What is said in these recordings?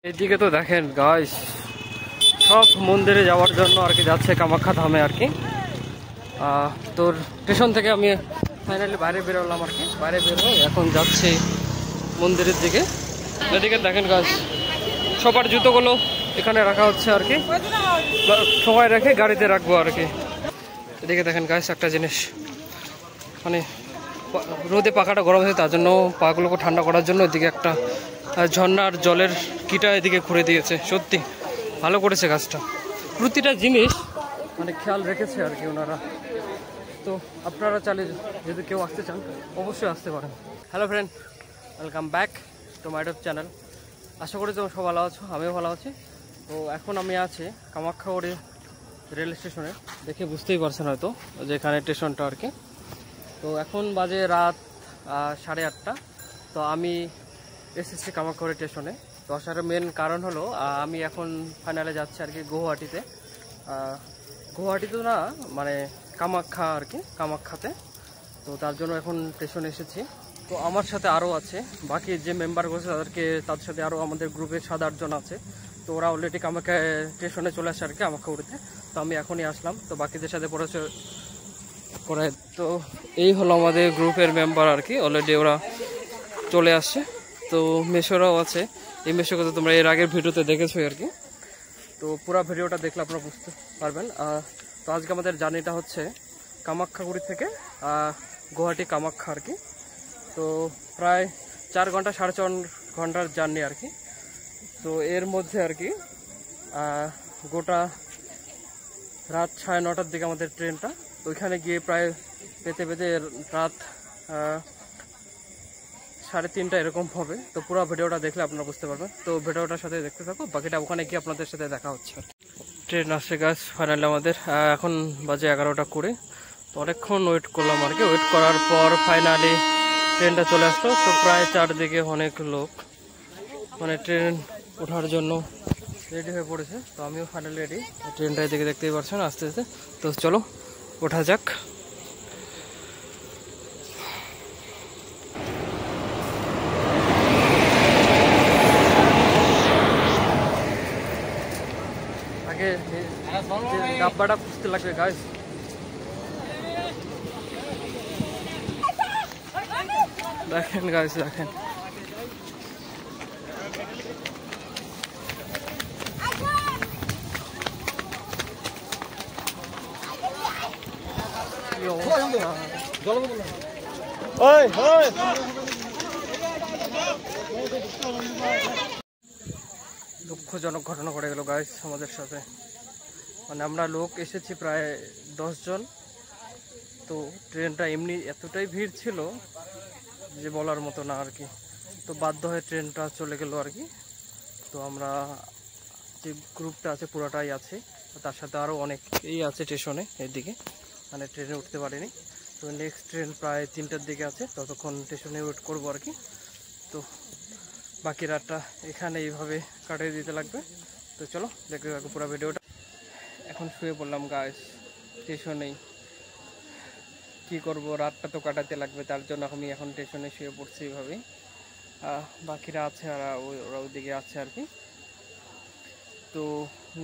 এইদিকে তো দেখেন গাইস, সব মন্দিরে যাওয়ার জন্য আর কি যাচ্ছে কামাখ্যা ধামে আর কি। তোর স্টেশন থেকে আমি ফাইনালি বাইরে বেরোলাম আর কি। বাইরে বেরোয় এখন যাচ্ছি মন্দিরের দিকে। এদিকে দেখেন গাইস, সবার জুতোগুলো এখানে রাখা হচ্ছে আর কি, সময় রেখে গাড়িতে রাখবো আর কি। এদিকে দেখেন গাইস, একটা জিনিস মানে রোদে পাখাটা গরম হয়েছে, তার জন্য পাগুলোকে ঠান্ডা করার জন্য এদিকে একটা ঝর্ণার জলের কিটা এদিকে ঘুরে দিয়েছে। সত্যি ভালো করেছে কাজটা, প্রতিটা জিনিস মানে খেয়াল রেখেছে আর কি ওনারা। তো আপনারা চাইলে যদি কেউ আসতে চান অবশ্যই আসতে পারেন। Hello friend, welcome back to my YouTube channel. আশা করি তোমরা সব ভালো আছো, আমিও ভালো আছি। তো এখন আমি আছি কামাখ্যাগুড়ি রেল স্টেশনে, দেখে বুঝতেই পারছেন হয়তো যে এখানে স্টেশনটা আর কি। তো এখন বাজে রাত 8:30। তো আমি এসেছি কামাখ্যাগুড়ি স্টেশনে। তো আসার মেন কারণ হলো আমি এখন ফাইনালে যাচ্ছি আর কি গুয়াহাটিতে। গুয়াহাটিতে না, মানে কামাখ্যা আর কি, কামাখ্যাতে। তো তার জন্য এখন স্টেশনে এসেছি। তো আমার সাথে আরও আছে, বাকি যে মেম্বারগুলো আছে তাদের সাথে আরও আমাদের গ্রুপে 7-8 জন আছে। তো ওরা অলরেডি কামাখ্যা স্টেশনে চলে আসে আর কি, কামাখ্যাগুড়িতে। তো আমি এখনই আসলাম, তো বাকিদের সাথে পরে তো এই হলো আমাদের গ্রুপের মেম্বার আর কি, অলরেডি ওরা চলে আসছে। তো মেশোরাও আছে, এই মেশোকে তো তোমরা এর আগের ভিডিওতে দেখেছো আর কি। তো পুরো ভিডিওটা দেখলে আপনারা বুঝতে পারবেন। তো আজকে আমাদের জার্নিটা হচ্ছে কামাখ্যাগুড়ি থেকে গুয়াহাটি কামাখ্যা আর কি। তো প্রায় 4 ঘন্টা 4.5 ঘন্টার জার্নি আর কি। তো এর মধ্যে আর কি গোটা রাত 9:30টার দিকে আমাদের ট্রেনটা। তো ওইখানে গিয়ে প্রায় পেতে রাত 3:30 এরকম হবে। তো পুরো ভিডিওটা দেখলে আপনারা বুঝতে পারবেন। তো ভিডিওটার সাথে দেখতে থাকো, বাকিটা ওখানে গিয়ে আপনাদের সাথে দেখা হচ্ছে। ট্রেন আসছে গাছ ফাইনালি আমাদের, এখন বাজে 11:20। তো অনেকক্ষণ ওয়েট করলাম আর কি। ওয়েট করার পর ফাইনালি ট্রেনটা চলে আসলো। তো প্রায় চারদিকে অনেক লোক মানে ট্রেন ওঠার জন্য রেডি হয়ে পড়েছে। তো আমিও ফাইনালি রেডি, ট্রেনটা এদিকে দেখতেই পাচ্ছেন আস্তে আস্তে। তো চলো ওঠা যাক। আগে ডাব্বাটা খুঁজতে লাগবে গাইস। দেখেন গাইস, দেখেন দুঃখজনক ঘটনা ঘটে গেল গাইস আমাদের সাথে। মানে আমরা লোক এসেছি প্রায় 10 জন। তো ট্রেনটা এমনি এতটাই ভিড় ছিল যে বলার মতো না আর কি। তো বাধ্য হয়ে ট্রেনটা চলে গেল আর কি। তো আমরা যে গ্রুপটা আছে পুরোটাই আছে, তার সাথে আরও অনেকেই আছে স্টেশনে এদিকে, মানে ট্রেনে উঠতে পারিনি। তো নেক্সট ট্রেন প্রায় 3টার দিকে আছে, ততক্ষণ স্টেশনে ওয়েট করবো আর কি। তো বাকি রাতটা এখানে এইভাবে কাটিয়ে দিতে লাগবে। তো চলো দেখতে থাকো পুরো ভিডিওটা। এখন শুয়ে পড়লাম গাইস স্টেশনেই। কি করব, রাতটা তো কাটাতে লাগবে, তার জন্য আমি এখন স্টেশনে শুয়ে পড়ছি এইভাবেই। বাকিরা আছে আর ওরা ওইদিকে আছে আর কি। তো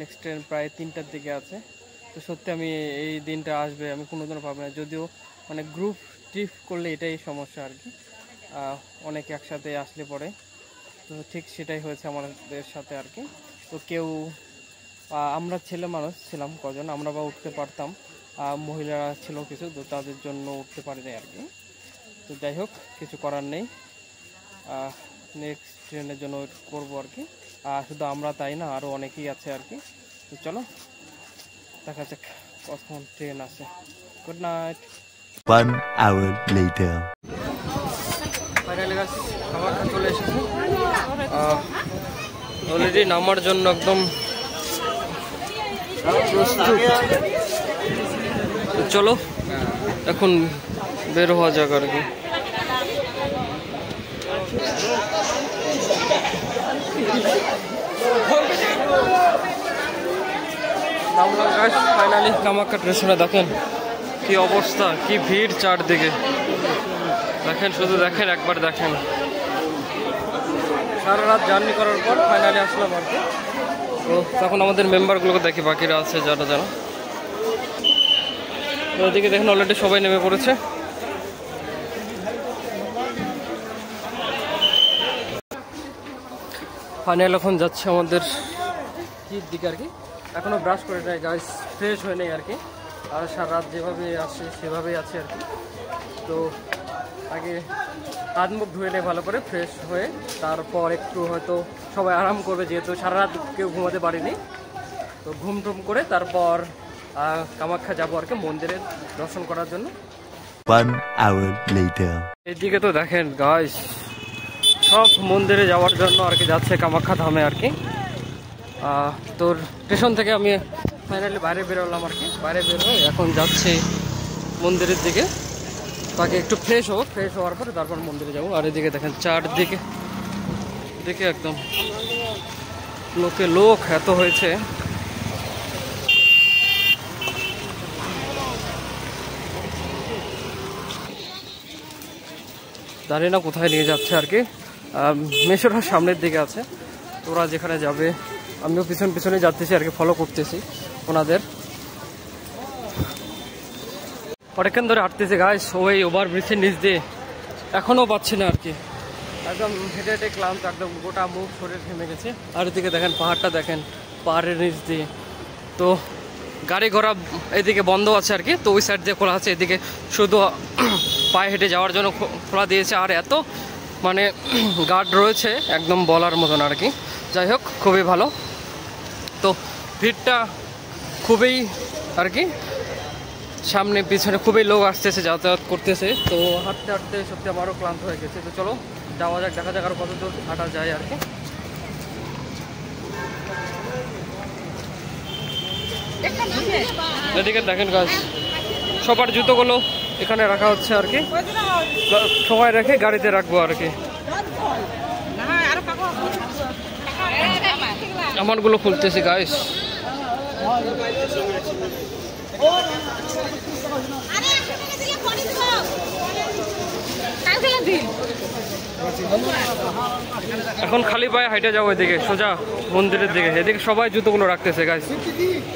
নেক্সট ট্রেন প্রায় 3টার দিকে আছে। তো সত্যি আমি এই দিনটা আসবে আমি কোনোদিনও পাবো না, যদিও মানে গ্রুপ ট্রিপ করলে এটাই সমস্যা আর কি, অনেকে একসাথে আসলে পরে। তো ঠিক সেটাই হয়েছে আমাদের সাথে আর কি। তো কেউ আমরা ছেলে মানুষ ছিলাম কজন, আমরা বা উঠতে পারতাম, মহিলারা ছিল কিছু, তো তাদের জন্য উঠতে পারিনি আর কি। তো যাই হোক, কিছু করার নেই, নেক্সট ট্রেনের জন্য ওয়েট করবো আর কি। শুধু আমরা তাই না, আরও অনেকেই আছে আর কি। তো চলো দেখা যাক কখন ট্রেন আসে। Good night. 1 hour later. Finally গাছ কামাখ্যা চলে এসেছে, অলরেডি নামার জন্য একদম প্রস্তুত। চলো এখন বের হওয়া যাক আর কি। ফাইনালি কামাখ্যা স্টেশনে দেখেন কি অবস্থা, কি ভিড় চারদিকে। দেখেন, শুধু দেখেন, একবার দেখেন। সারা রাত জার্নি করার পর ফাইনালি আসলাম আর কি। তো তখন আমাদের মেম্বারগুলোকে দেখি বাকিরা আছে যারা যারা। ওইদিকে দেখুন অলরেডি সবাই নেমে পড়েছে। ফাইনাল এখন যাচ্ছে আমাদের কির দিকে আর কি। এখনো ব্রাশ করে নাই গাইস, ফ্রেশ হয়ে নেই আর কি। আর সারা রাত যেভাবে আসে সেভাবেই আছে আর কি। তো আগে হাত মুখ ধুয়ে নেই ভালো করে, ফ্রেশ হয়ে তারপর একটু হয়তো সবাই আরাম করবে, যেহেতু সারা রাত কেউ ঘুমাতে পারিনি। তো ঘুম টুম করে তারপর কামাখ্যা যাবো আর কি, মন্দিরে দর্শন করার জন্য। 1 hour later. এদিকে তো দেখেন গাইস, সব মন্দিরে যাওয়ার জন্য আর কি যাচ্ছে কামাখ্যা ধামে আর কি। তোর স্টেশন থেকে আমি ফাইনালি বাইরে বেরোলাম আর কি। বাইরে বেরোয় এখন যাচ্ছে মন্দিরের দিকে, তাকে একটু ফ্রেশ হওয়ার পরে তারপর মন্দিরে যাবো। আর এদিকে দেখেন চারদিকে দিকে একদম লোক এত হয়েছে। জানি না কোথায় নিয়ে যাচ্ছে আর কি। মেশোরা সামনের দিকে আছে, ওরা যেখানে যাবে আমিও পিছনে যাচ্তেছি আর কি, ফলো করতেছি ওনাদের। অনেকক্ষণ ধরে হাঁটতেছি গাইস, ওই ওভার ব্রিজের নিচ দিয়ে, এখনও পাচ্ছি না আর কি। একদম হেঁটে ক্লান্ত, একদম গোটা মুখ শরীর ঘেমে গেছে। আর এদিকে দেখেন পাহাড়টা দেখেন, পাহাড়ের নিচ দিয়ে। তো গাড়ি ঘোড়া এদিকে বন্ধ আছে আর কি, তো ওই সাইড দিয়ে খোলা আছে, এদিকে শুধু পায়ে হেঁটে যাওয়ার জন্য খোলা দিয়েছে। আর এত মানে গার্ড রয়েছে একদম বলার মতন আর কি। যাই হোক খুবই ভালো। তো ভিড়টা খুবই আর কি, সামনে পিছনে খুবই লোক আসতেছে, যাতায়াত করতেছে। তো হাঁটতে সত্যি আমারও ক্লান্ত হয়ে গেছে। তো চলো যাওয়া যাক, দেখা যাক আর কত দূর হাঁটা যায় আর কি। এদিকে দেখেন গাছ, সবার জুতোগুলো এখানে রাখা হচ্ছে আর কি, সময় রেখে গাড়িতে রাখবো আর কি। আমারগুলো খুলতেছি গাইস। এখন খালি পায়ে হাইটে যাবো এদিকে সোজা মন্দিরের দিকে। এদিকে সবাই জুতোগুলো রাখতেছে গাইস।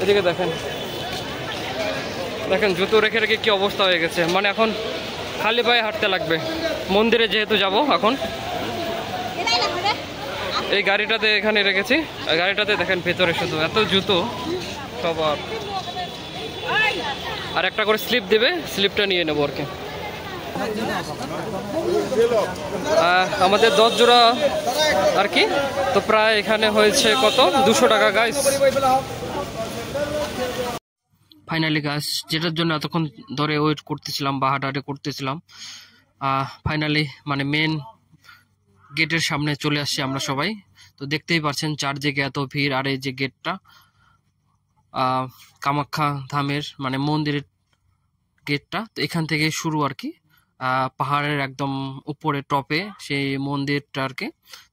এদিকে দেখেন জুতো রেখে কি অবস্থা হয়ে গেছে। মানে এখন খালি পায়ে হাঁটতে লাগবে মন্দিরে যেহেতু যাব। এখন এই গাড়িটাতে এখানে রেখেছি, গাড়িটাতে দেখেন ভেতরে শুধু এত জুতো সবার। আর একটা করে স্লিপ দেবে, স্লিপটা নিয়ে নেবো আর কি। আমাদের 10 জোড়া আর কি। তো প্রায় এখানে হয়েছে কত, 200 টাকা গাইস। ফাইনালি গাছ, যেটার জন্য এতক্ষণ ধরে ওয়েট করতেছিলাম বা হাঁটাহাঁটি করতেছিলাম, ফাইনালি মানে মেন গেটের সামনে চলে আসছি আমরা সবাই। তো দেখতেই পাচ্ছেন চারদিকে এত ভিড়। আর এই যে গেটটা কামাখ্যা ধামের মানে মন্দিরের গেটটা, তো এখান থেকে শুরু আর কি, পাহাড়ের একদম উপরে টপে সেই মন্দিরটা আর কি।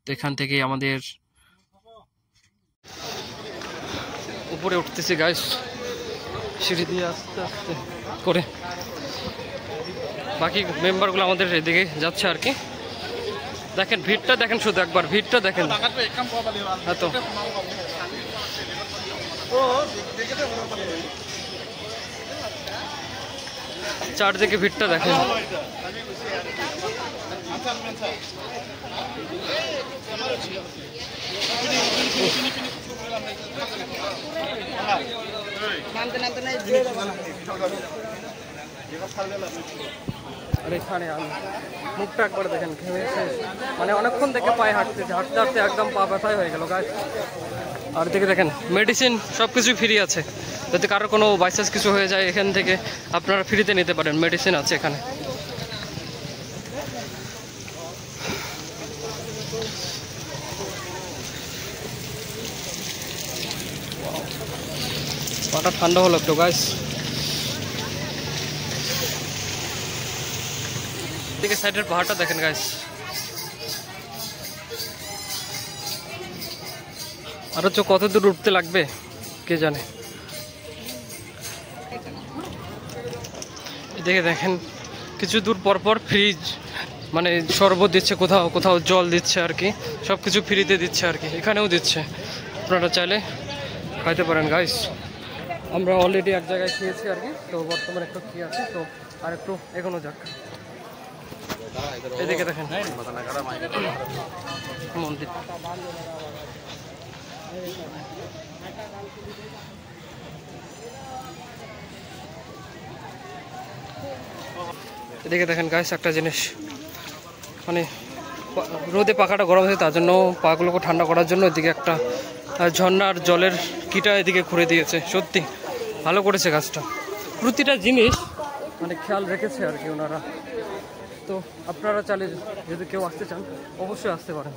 তো এখান থেকে আমাদের উপরে উঠতেছি গাইস, সিঁড়ি দিয়ে আস্তে আস্তে করে। বাকি মেম্বারগুলো আমাদের এদিকে যাচ্ছে আর কি। দেখেন ভিড়টা দেখেন, শুধু একবার ভিড়টা দেখেন। এত চারদিকে ভিড়টা দেখেন। আর এখানে মুখটা একবার দেখেন ঘেমে শেষ। মানে অনেকক্ষণ থেকে পায়ে হাঁটতে একদম পা ব্যথাই হয়ে গেল গাছ। আর দিকে দেখেন মেডিসিন সব কিছু ফ্রি আছে, যদি কারোর কোনো বাইচান্স কিছু হয়ে যায় এখান থেকে আপনারা ফ্রিতে নিতে পারেন, মেডিসিন আছে এখানে। পাটা ঠান্ডা হলো একটু গাইস। দিকে সাইডের পাহাড়টা দেখেন গাইস। আর হচ্ছে কত দূর উঠতে লাগবে কে জানে। এদিকে দেখেন কিছু দূর পর পর ফ্রিজ মানে শরবত দিচ্ছে, কোথাও কোথাও জল দিচ্ছে আর কি, সব কিছু ফ্রিতে দিচ্ছে আর কি, এখানেও দিচ্ছে, আপনারা চাইলে খাইতে পারেন গাইস। আমরা অলরেডি এক জায়গায় খেয়েছি আর কি, তো বর্তমানে একটু খেয়ে আছে, তো আর একটু এগোনো যাক। এদিকে দেখেন মন্দির, এদিকে দেখেন গাইস একটা জিনিস, মানে রোদে পাখাটা গরম হয়েছে, তার জন্য পাগুলোকে ঠান্ডা করার জন্য এদিকে একটা ঝর্ণার জলের কিটা এদিকে ঘুরে দিয়েছে। সত্যি ভালো করেছে কাজটা, প্রতিটা জিনিস মানে খেয়াল রেখেছে আর কি ওনারা। তো আপনারা চাইলে যদি কেউ আসতে চান অবশ্যই আসতে পারেন।